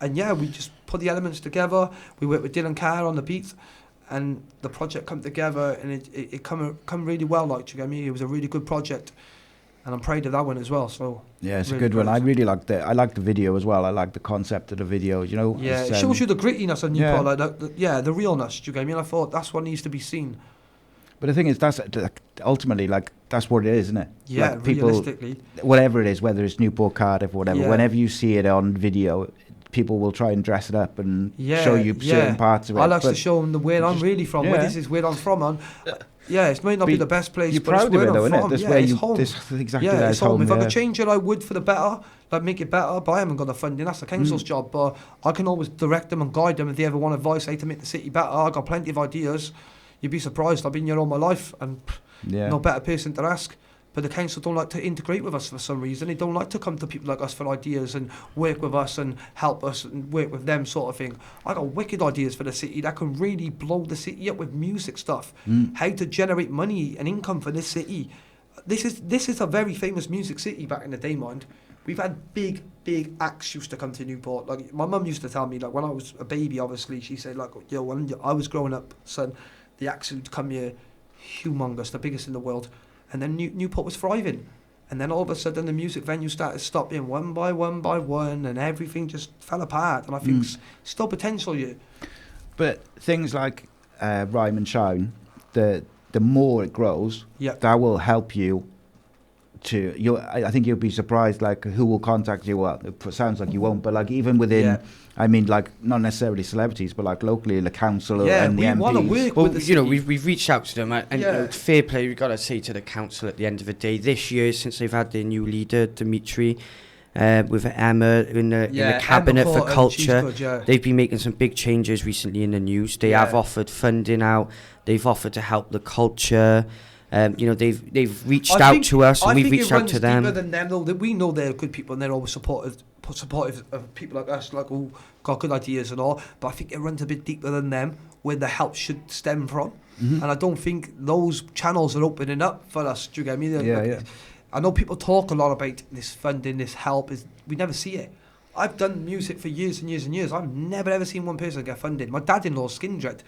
B: we just put the elements together. We worked with Dylan Carr on the beat, and the project come together, and it come really well. Like, do you get me? It was a really good project. And I'm proud of that one as well. So
A: yeah, it's really a good one. I really liked it. I liked the video as well. I liked the concept of the video. You know,
B: it shows you the grittiness of Newport, like the realness. Do you get me? And I thought that's what needs to be seen.
A: But the thing is, that's ultimately that's what it is, isn't it?
B: Yeah,
A: like people,
B: realistically,
A: whatever it is, whether it's Newport, Cardiff, whatever.
B: Yeah.
A: Whenever you see it on video, people will try and dress it up and show you certain parts of it.
B: I like to show them where I'm really from. Where this is where I'm from. And it may not be the best place, but it's where I'm from. It's home.
A: This exactly
B: it's home. If I could change it, I would for the better. Like, make it better. But I haven't got the funding. That's the council's job. But I can always direct them and guide them if they ever want advice how to make the city better. I got plenty of ideas. You'd be surprised. I've been here all my life, and no better person to ask. But the council don't like to integrate with us for some reason. They don't like to come to people like us for ideas and work with us and help us and work with them, sort of thing. I got wicked ideas for the city that can really blow the city up with music stuff. How to generate money and income for this city. This is a very famous music city back in the day, mind. We've had big acts used to come to Newport. Like, my mum used to tell me, like, when I was a baby, obviously, she said, like, yo, when I was growing up, son, the acts would come here, humongous, the biggest in the world. And then Newport was thriving. And then all of a sudden the music venues started stopping one by one, and everything just fell apart. And I think still potential here.
A: But things like Rhyme and Shine, the more it grows, that will help you I think you'll be surprised, like, who will contact you. Well, it sounds like you won't, but like, even within, I mean, like, not necessarily celebrities, but like locally, the council and the MPs.
B: We want to work with the city.
D: We've reached out to them, and fair play, we've got to say to the council at the end of the day, this year, since they've had their new leader, Dimitri, with Emma in the cabinet for culture, they've been making some big changes recently in the news. They have offered funding out, they've offered to help the culture. They've reached out to us, and we've reached out to them.
B: Deeper than them, though, that we know they're good people, and they're always supportive of people like us, like, who got good ideas and all. But I think it runs a bit deeper than them, where the help should stem from. And I don't think those channels are opening up for us. Do you get me? I know people talk a lot about this funding, this help. We never see it. I've done music for years and years and years. I've never ever seen one person get funded. My dad-in-law's Skin Dread.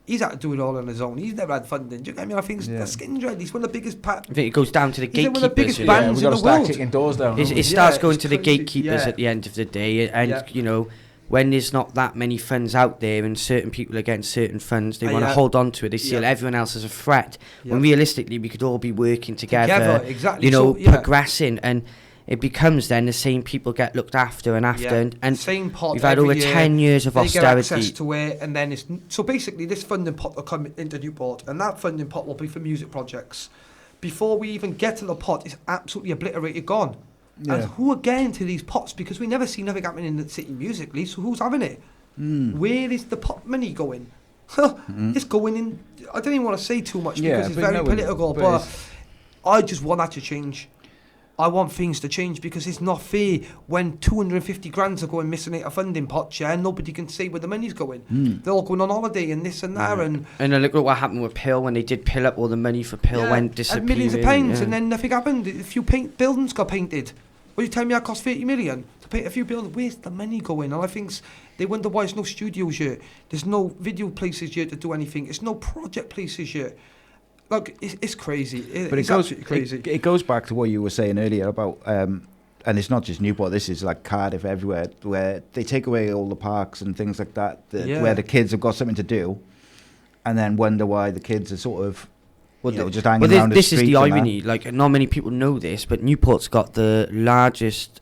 B: He's had to do it all on his own. He's never had funding. Do you get me? I think it's Skin Dread. He's one of the biggest.
D: I think it goes down to the gatekeepers.
B: He's one of the biggest bands in the world.
C: Kicking doors down.
D: It starts going to the gatekeepers at the end of the day, and when there's not that many funds out there, and certain people are getting certain funds, they want to hold on to it. They see everyone else as a threat. When realistically, we could all be working together.
B: Exactly.
D: Progressing, and it becomes then the same people get looked after and
B: same pot.
D: We've had over 10 years of austerity.
B: They get access to it, and then so basically this funding pot will come into Newport, and that funding pot will be for music projects. Before we even get to the pot, it's absolutely obliterated, gone. And who are getting to these pots? Because we never see nothing happening in the city musically. So who's having it? Where is the pot money going? It's going in. I don't even want to say too much because it's very political, but I just want that to change. I want things to change, because it's not fair when 250 grand are going missing out of funding pots, and nobody can say where the money's going. They're all going on holiday and this and that. And
D: then look at what happened with Pill when they did Pill up. All the money for Pill went disappearing.
B: Millions of pounds, and then nothing happened. A few buildings got painted. Well, you tell me that cost 30 million? to pay a few bills. Where's the money going? And I think they wonder why there's no studios here. There's no video places here to do anything. There's no project places here. Like, it's crazy. It's absolutely crazy.
A: It goes back to what you were saying earlier about, and it's not just Newport, this is like Cardiff everywhere, where they take away all the parks and things like that, where the kids have got something to do, and then wonder why the kids are sort of, just hanging around the streets.
D: This is the irony. Like, not many people know this, but Newport's got the largest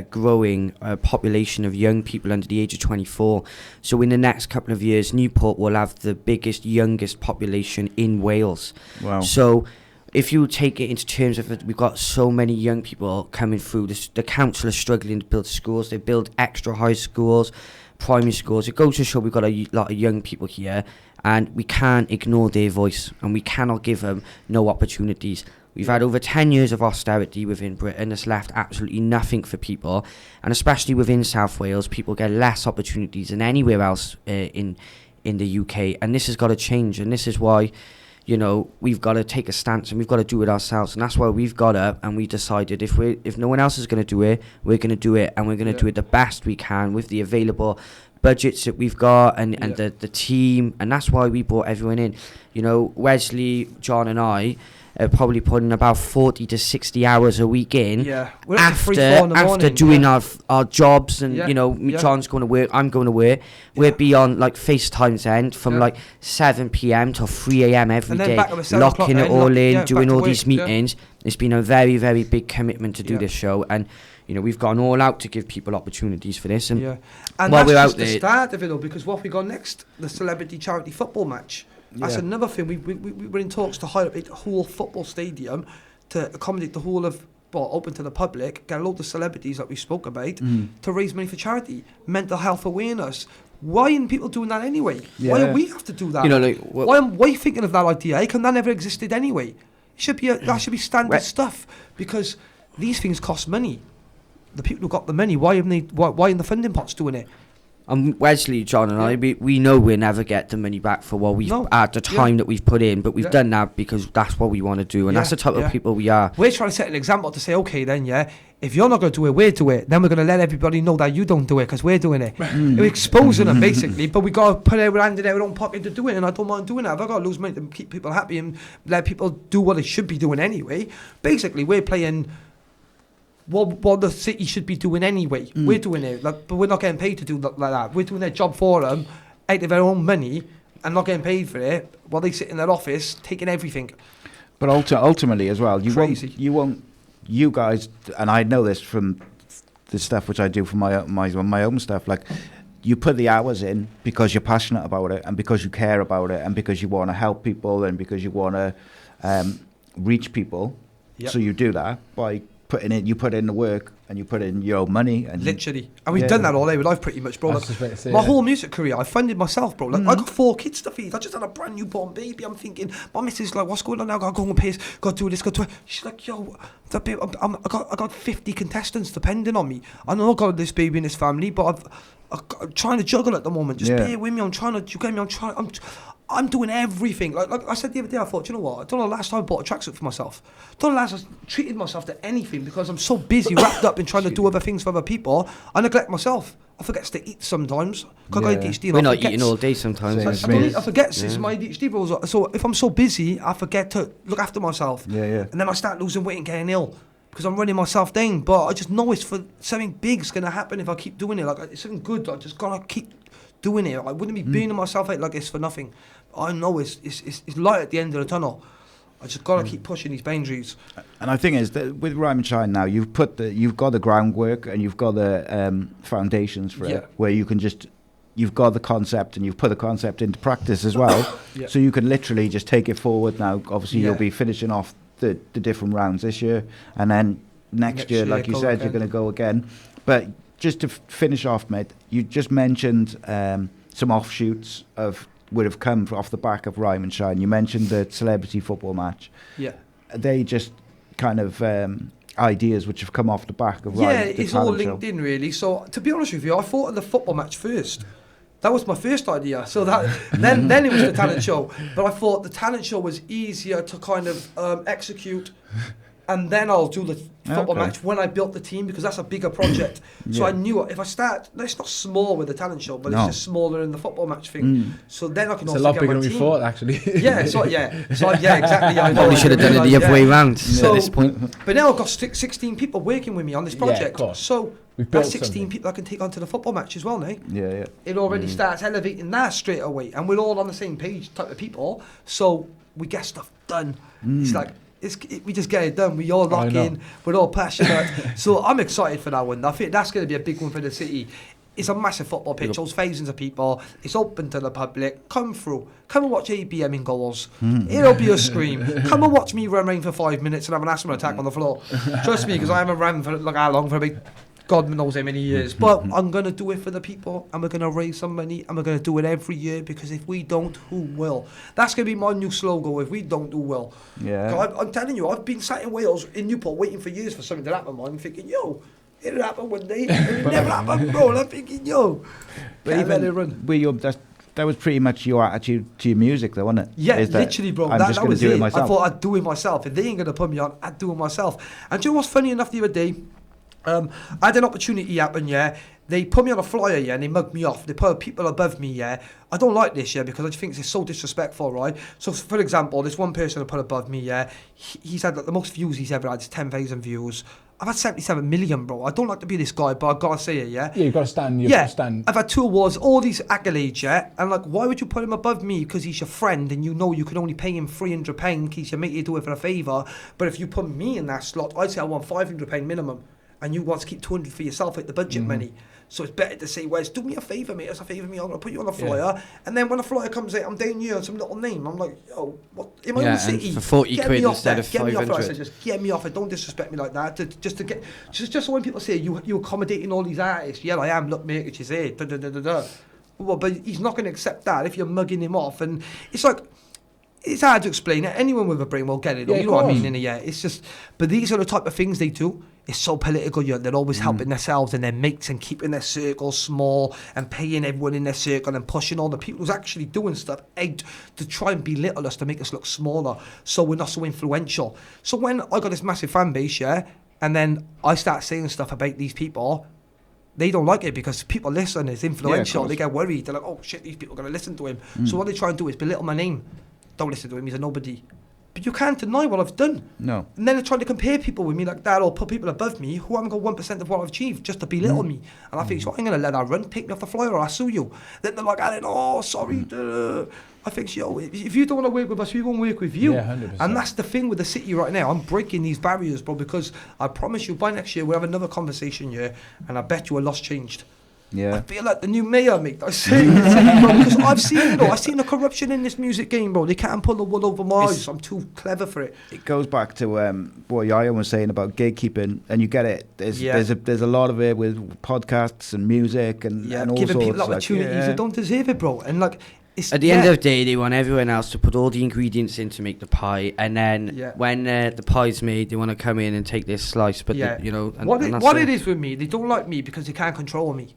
D: growing population of young people under the age of 24. So in the next couple of years, Newport will have the biggest, youngest population in Wales.
A: Wow.
D: So if you take it into terms of we've got so many young people coming through, the council are struggling to build schools. They build extra high schools, primary schools. It goes to show we've got a lot of young people here, and we can't ignore their voice, and we cannot give them no opportunities. We've had over 10 years of austerity within Britain that's left absolutely nothing for people, and especially within South Wales, people get less opportunities than anywhere else in the UK, and this has got to change, and this is why, we've got to take a stance, and we've got to do it ourselves, and that's why we've got up and we decided if no one else is going to do it, we're going to do it, and we're going to do it the best we can with the available budgets that we've got and the team, and that's why we brought everyone in. Wesley, John and I are probably putting about 40 to 60 hours a week in
B: we're after
D: doing our jobs, and John's going to work, I'm going to work. We're beyond like FaceTime's end from like 7 p.m. till 3 a.m. every day, locking it all in, doing all these meetings. It's been a very, very big commitment to do this show, and we've gone all out to give people opportunities for this. And
B: while we're out there, the start of it all, because what we got next, the celebrity charity football match. That's another thing. We were in talks to hire up a whole football stadium to accommodate the whole of, open to the public, get a load of celebrities that we spoke about to raise money for charity, mental health awareness. Why aren't people doing that anyway? Why do we have to do that? Why am I thinking of that idea? How come that never existed anyway? It should be that should be standard stuff, because these things cost money. The people who got the money, why aren't the funding pots doing it?
D: Wesley, John and I, we know we'll never get the money back for what we've at the time that we've put in, but we've done that because that's what we want to do, and that's the type of people we are.
B: We're trying to set an example to say, okay then, if you're not going to do it, we'll do it. Then we're going to let everybody know that you don't do it because we're doing it. We're exposing them basically, but we got to put our hand in our own pocket to do it, and I don't mind doing that. If I got to lose money to keep people happy and let people do what they should be doing anyway, basically we're playing what the city should be doing anyway. We're doing it, but we're not getting paid to do like that. We're doing their job for them out of our own money and not getting paid for it while they sit in their office taking everything.
A: But ultimately as well, you guys, and I know this from the stuff which I do for my own stuff, like, you put the hours in because you're passionate about it, and because you care about it, and because you want to help people, and because you want to reach people. So you do that by you put in the work, and you put in your own money, and
B: literally, and we've done that all over life pretty much, bro. My whole music career, I funded myself, bro. Like, I got 4 kids to feed. I just had a brand new born baby. I'm thinking, my missus is like, what's going on now? I gotta go and pay this, gotta do this, gotta do it. She's like, yo, I got 50 contestants depending on me. I know I got this baby in this family, but I'm trying to juggle at the moment. Just bear with me. I'm trying to. You get me? I'm doing everything. Like I said the other day, I thought, you know what? I don't know the last time I bought a tracksuit for myself. I don't know the last time I treated myself to anything, because I'm so busy wrapped up in trying to do other things for other people. I neglect myself. I forget to eat sometimes. I got ADHD.
D: We're not eating all day sometimes.
B: I forget it's my ADHD, bro. So if I'm so busy, I forget to look after myself. And then I start losing weight and getting ill because I'm running myself down. But I just know it's for something big's going to happen if I keep doing it. Like, it's something good. I just got to keep doing it. I wouldn't be burning myself out like this for nothing. I know it's light at the end of the tunnel. I just got to keep pushing these boundaries.
A: And I think is that with Rhyme and Shine now, you've got the groundwork, and you've got the foundations for it, where you can you've got the concept, and you've put the concept into practice as well. So you can literally just take it forward now. Obviously, you'll be finishing off the different rounds this year, and then next year, like you said, you're going to go again. But just to finish off, mate, you just mentioned some offshoots would have come off the back of Rhyme and Shine. You mentioned the celebrity football match. Are they just kind of ideas which have come off the back of Rhyme?
B: Yeah, it's all linked in, really. So, to be honest with you, I thought of the football match first. That was my first idea. So that then it was the talent show. But I thought the talent show was easier to kind of execute and then I'll do the football
A: Okay.
B: match when I built the team, because that's a bigger project. So
A: Yeah.
B: I knew if I start, it's not small with the talent show, but
A: No.
B: it's just smaller in the football match thing. So then I can
C: It's a
B: also
C: lot
B: get
C: bigger
B: my
C: than we
B: team.
C: thought, actually.
B: Yeah, so exactly. I know.
D: Probably should have done it the other way around
B: So-
D: at this point.
B: But now I've got 16 people working with me on this
C: Yeah, of
B: project.
C: course.
B: So
C: We've built
B: that's 16
C: something.
B: people I can take onto the football match as well now.
A: Yeah.
B: It already starts elevating that straight away, and we're all on the same page type of people, so we get stuff done. It's like we just get it done. We all lock
C: know.
B: in. We're all passionate. So I'm excited for that one. I think that's going to be a big one for the city. It's a massive football pitch. Holds thousands of people. It's open to the public. Come through. Come and watch ABM in goals. It'll be a scream. Come and watch me run around for 5 minutes and have an asthma attack on the floor. Trust me, because I haven't ran for like how long, for about God knows how many years. But I'm going to do it for the people, and we're going to raise some money, and we're going to do it every year, because if we don't, who will? That's going to be my new slogan. If we don't, who will?
A: Yeah.
B: 'Cause I'm telling you, I've been sat in Wales, in Newport, waiting for years for something to happen. I'm thinking, yo, it'll happen one day. It'll never happen, bro. And I'm thinking, yo, can't let it run.
A: That was pretty much your attitude to your music, though, wasn't it?
B: Yeah,
A: Is that
B: literally, bro.
A: I'm
B: that
A: just
B: that
A: going
B: was
A: to do
B: it.
A: it myself.
B: I thought I'd do it myself. If they ain't going to put me on, I'd do it myself. And do you know what's funny enough the other day? I had an opportunity happen, yeah. They put me on a flyer, yeah, and they mugged me off. They put people above me, yeah. I don't like this, yeah, because I just think it's so disrespectful, right? So, for example, this one person I put above me, yeah, he's had like, the most views he's ever had is 10,000 views. I've had 77 million, bro. I don't like to be this guy, but I've got to say it, yeah.
C: Yeah, you've got to stand.
B: I've had 2 awards, all these accolades, yeah. And like, why would you put him above me? Because he's your friend, and you know you can only pay him £300 in case you make you do it for a favour. But if you put me in that slot, I'd say I want £500 minimum, and you want to keep 200 for yourself at the budget money. So it's better to say, Wes, do me a favour, mate. It's a favour me. I'm going to put you on a flyer. And then when a flyer comes out, I'm down here on some little name. I'm like, yo, what? In my own city.
D: And for 40
B: get
D: quid
B: me off
D: instead
B: there.
D: of
B: Get me off there. I
D: 500.
B: said, just get me off it. Don't disrespect me like that. Just so when people say, you accommodating all these artists. Yeah, I am. Look, Murkage is here. Da, da, da, da, da. Well, but he's not going to accept that if you're mugging him off. And it's like, it's hard to explain it. Anyone with a brain will get it.
C: Yeah,
B: You know what I
C: of
B: mean?
C: course.
B: Yeah, it's just, but these are the type of things they do. It's so political. Yeah, they're always helping themselves and their mates and keeping their circle small and paying everyone in their circle and pushing all the people who's actually doing stuff out to try and belittle us, to make us look smaller, so we're not so influential. So when I got this massive fan base, yeah, and then I start saying stuff about these people, they don't like it because people listen. It's influential.
C: course.
B: They get worried. They're like, oh shit, these people are going to listen to him. So what they try and do is belittle my name. Don't listen to him, he's a nobody. But you can't deny what I've done.
A: No.
B: And then they're trying to compare people with me like that, or put people above me who haven't got 1% of what I've achieved, just to belittle me. And I think, so I'm going to let that run, take me off the flyer, or I'll sue you. Then they're like, Alan, oh, sorry. I think, yo, if you don't want to work with us, we won't work with you.
C: Yeah, 100%.
B: And that's the thing with the city right now. I'm breaking these barriers, bro, because I promise you by next year we'll have another conversation here, and I bet you a lot's changed. I
A: Yeah.
B: feel like the new mayor, mate. I say, bro, because I've seen the corruption in this music game, bro. They can't pull the wool over my eyes. I'm too clever for it.
A: It goes back to what Yaya was saying about gatekeeping, and you get it. There's
B: Yeah.
A: there's a lot of it with podcasts and music and all
B: giving
A: sorts.
B: people opportunities that don't deserve it, bro. And like, it's
D: At the end of the day, they want everyone else to put all the ingredients in to make the pie, and then when the pie's made, they want to come in and take this slice. But
B: Yeah.
D: you know, and,
B: what
D: and
B: it,
D: that's
B: what it is with me, they don't like me because they can't control me.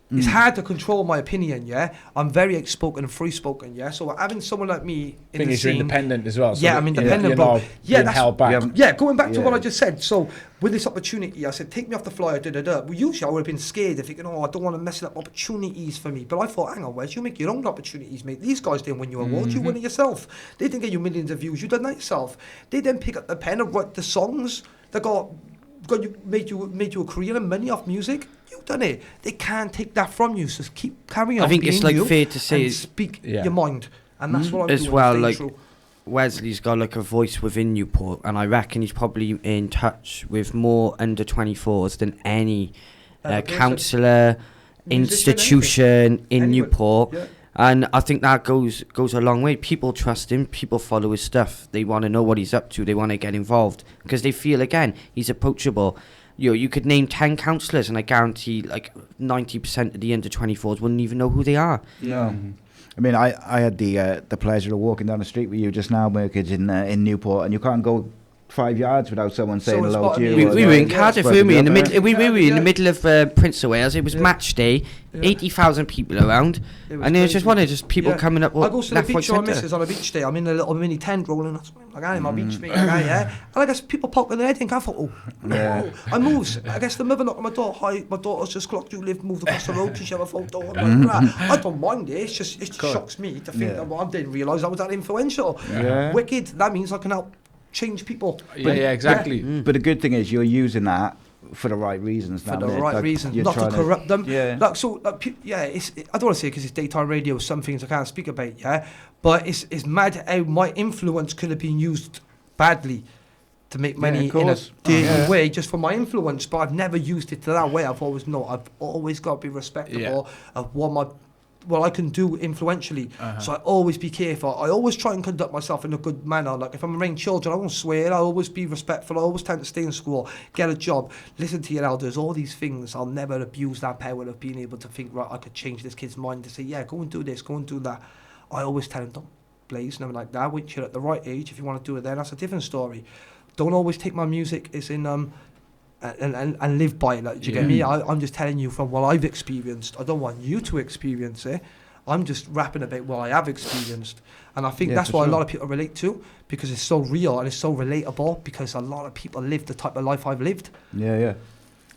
B: It's hard to control my opinion, yeah. I'm very outspoken and free-spoken, yeah. So having someone like me in
C: thing
B: the
C: is, you're
B: scene,
C: independent as well. So
B: yeah, I'm independent,
C: you're
B: bro.
C: not
B: Yeah,
C: being
B: that's
C: held back.
A: Yeah.
B: going back to what
A: Yeah.
B: I just said. So with this opportunity, I said, take me off the flyer, da-da-da. Well, usually I would have been scared, thinking, oh, I don't want to mess up opportunities for me. But I thought, hang on, Wes, you make your own opportunities, mate. These guys didn't win you awards, you win it yourself. They didn't get you millions of views, you done that yourself. They then pick up the pen and write the songs that made you a career and money off music. You've done it. They can't take that from you. So keep carrying on.
D: I think it's
B: being
D: like
B: you
D: fair to say
B: and speak
C: Yeah.
B: your mind, and that's what I'm
D: as
B: doing.
D: well,
B: staying
D: like
B: true.
D: Wesley's got like a voice within Newport, and I reckon he's probably in touch with more under 24s than any
B: Other person.
D: councillor,
B: Musician,
D: institution in
B: Anyone.
D: Newport.
B: Yeah.
D: And I think that goes a long way. People trust him. People follow his stuff. They want to know what he's up to. They want to get involved because they feel, again, he's approachable. You could name 10 councillors, and I guarantee like 90% of the under 24s wouldn't even know who they are.
A: No. I mean, I had the pleasure of walking down the street with you just now, Murkage, in Newport, and you can't go 5 yards without someone saying
B: Someone
A: hello to
B: spotted
A: you.
B: me.
A: or
D: We were in
A: yeah,
D: Cardiff,
A: spotted
D: weren't we?
A: you
D: In the
A: up
D: middle,
A: there.
D: we were in the
B: Yeah.
D: middle of Prince of Wales. It was
B: Yeah.
D: match day,
B: Yeah.
D: 80,000 people around,
B: It was
D: and it was just
B: crazy.
D: one of just people
B: Yeah.
D: coming up.
B: I go to the
D: left, right,
B: beach with my
D: centre.
B: missus on a beach day. I'm in a little mini tent rolling. Like I am my beach mate, like I, yeah. And I guess people poking their head in. I thought, oh,
A: Yeah.
B: oh. I moves. I guess the mother knocked on my door. Hi, my daughter's just clocked you. Moved across the road. She have a photo. I'm like, that. I don't mind it. It just shocks me to think
A: Yeah.
B: that I didn't realise I was that influential.
A: Yeah.
B: Wicked. That means I can help change people.
C: Yeah, exactly.
A: But the good thing is you're using that for the right reasons.
B: For
A: now,
B: the
A: mate.
B: right
A: Like,
B: reason,
A: you're
B: not to
A: trying
B: corrupt them.
A: Yeah.
B: Like so, I don't want to say because it's daytime radio. Some things I can't speak about. Yeah, but it's mad how my influence could have been used badly to make money
A: of
B: in a
A: course.
B: dirty
A: Yeah.
B: way, just for my influence. But I've never used it to that way. I've always got to be respectable of what I can do influentially. So I always be careful. I always try and conduct myself in a good manner. Like if I'm around children, I won't swear. I always be respectful. I always tend to stay in school, get a job, listen to your elders, all these things. I'll never abuse that power of being able to think, right, I could change this kid's mind to say, yeah, go and do this, go and do that. I always tell them, don't blaze, nothing like that. Wait till you're at the right age. If you want to do it then, that's a different story. Don't always take my music as in and live by it. Like, do you get me? I'm just telling you from what I've experienced. I don't want you to experience it. I'm just rapping about what I have experienced. And I think that's what a lot of people relate to, because it's so real and it's so relatable, because a lot of people live the type of life I've lived.
A: Yeah, yeah.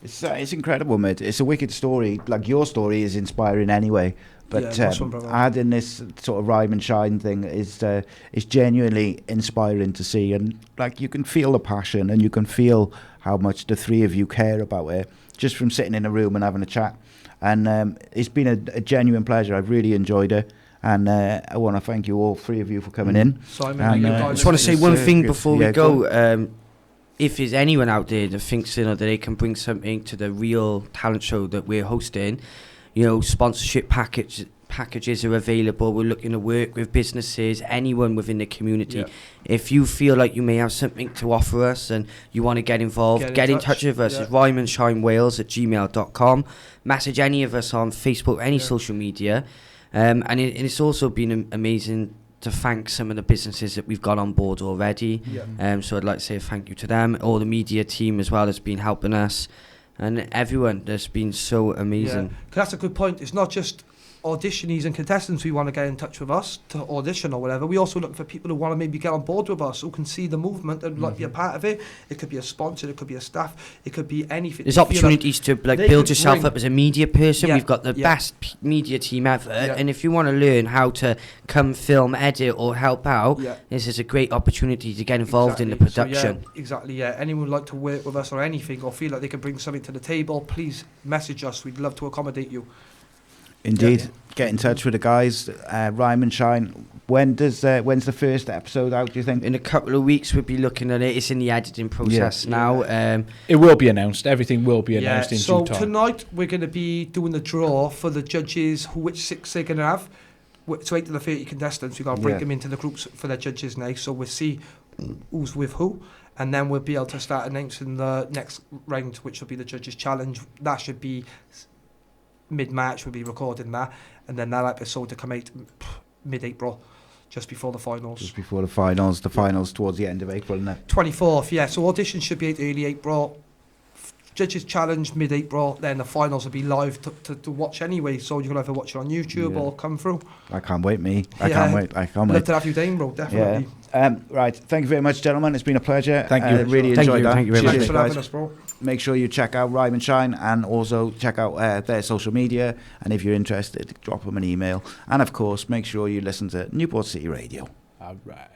A: It's incredible, mate. It's a wicked story. Like, your story is inspiring anyway. But
B: Yeah, nice one, brother.
A: adding this sort of rhyme and shine thing is genuinely inspiring to see. And, like, you can feel the passion and you can feel how much the three of you care about it just from sitting in a room and having a chat. And it's been a genuine pleasure. I've really enjoyed it. And I want to thank you, all three of you, for coming in.
B: Simon,
A: And,
D: I just want to say one
A: It's,
D: thing
A: good.
D: before
A: Yeah,
D: we go. If there's anyone out there that thinks that they can bring something to the real talent show that we're hosting, sponsorship packages are available. We're looking to work with businesses, anyone within the community.
B: Yeah.
D: If you feel like you may have something to offer us and you want to get involved, get in touch with us.
B: Yeah.
D: It's rhymeandshinewales@gmail.com. Message any of us on Facebook, any social media. And it's also been amazing to thank some of the businesses that we've got on board already.
B: Yeah.
D: So I'd like to say thank you to them, all the media team as well that's been helping us, and everyone that's been so amazing.
B: Yeah. 'Cause that's a good point. It's not just auditionees and contestants who want to get in touch with us to audition or whatever. We also look for people who want to maybe get on board with us, who can see the movement and like be a part of it. It could be a sponsor, it could be a staff, it could be anything.
D: There's
B: You feel
D: opportunities to
B: they
D: build
B: could
D: yourself
B: bring-
D: up as a media person.
B: Yeah,
D: We've got the
B: yeah.
D: best media team ever,
B: Yeah.
D: and if you want to learn how to come film, edit, or help out,
B: Yeah.
D: this is a great opportunity to get involved in the
B: Exactly. So,
D: production.
B: yeah, exactly, yeah. Anyone would like to work with us or anything, or feel like they can bring something to the table, please message us. We'd love to accommodate you.
A: Indeed.
B: Yeah.
A: Get in touch with the guys. Rhyme and Shine. When's the first episode out, do you think?
D: In a couple of weeks, we'll be looking at it. It's in the editing process now.
C: It will be announced. Everything will be announced in
B: so
C: due time.
B: tonight we're going to be doing the draw for the judges, which 6 they're going to have. So 8 of the 30 contestants, we've got to break them into the groups for the judges now. So we'll see who's with who, and then we'll be able to start announcing the next round, which will be the judges challenge. That should be mid-March. We'll be recording that, and then that episode to come out mid-April, just before the finals.
A: Just before the finals. The finals towards the end of April, isn't it?
B: 24th, yeah. So auditions should be out early April. Judges challenge mid-April. Then the finals will be live to watch anyway. So you can either watch it on YouTube or come through.
A: I can't wait, me. I
B: Yeah.
A: can't wait. I can't
B: Love
A: wait.
B: to have you down, bro. Definitely.
A: Right. Thank you very much, gentlemen. It's been a pleasure.
C: Thank you.
A: Really
D: Thank
A: enjoyed
D: you.
A: that.
D: Thank you very
B: Thanks
D: much.
B: for
A: Cheers,
B: having
A: guys.
B: us, bro.
A: Make sure you check out Rhyme and Shine, and also check out their social media. And if you're interested, drop them an email. And of course, make sure you listen to Newport City Radio.
C: All right.